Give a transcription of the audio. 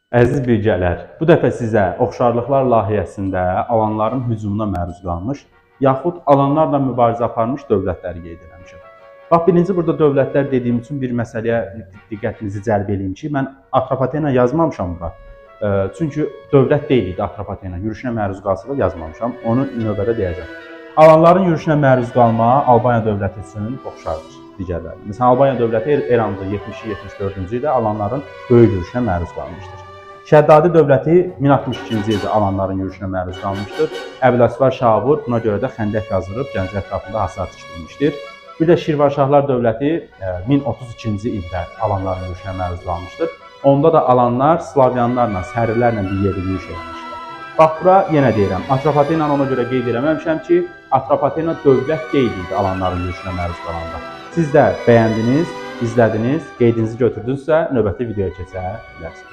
Əziz bilgələr, bu dəfə sizə oxşarlıqlar layihəsində alanların hücumuna məruz qalmış, yaxud alanlarla mübarizə aparmış dövlətləri qeyd etmişəm. Bax, birinci burada dövlətlər dediyim üçün bir məsələyə diqqətinizi cəlb edeyim ki, mən Atropatena yazmamışam bura. Çünki dövlət deyil idi Atropatena, yürüşünə məruz qalsa da yazmamışam, onu növbədə deyəcəm. Alanların yürüşünə məruz qalma Albaniya dövləti üçün oxşardır digərləri. Məsələn, Albaniya dövləti eramızda 70-74-cü ildə alanların böyük yürüşünə məruz qalmışdır. Şəddadi dövləti 1062-ci ildə alanların yürüşünə məruz qalmışdır. Əbüləsvar Şavur buna görə də xəndək qazırıb Gəncə ətrafında hasar tikdirmişdir. Bir də Şirvanşahlar dövləti 1032-ci ildə alanların yürüşünə məruz qalmışdır. Onda da alanlar Slavyanlarla, Sərrilərlə bir yerdə yürüş etmişdir. Bax, bura yenə deyirəm, Atropatenanı ona görə qeyd eləməmişəm ki, Atropatena dövlət deyil idi alanların yürüşünə məruz qalanda. Siz də bəyəndiniz, izlədiniz, qeydinizi götürdünüzsə, növbəti videoya keçə bilərsiniz.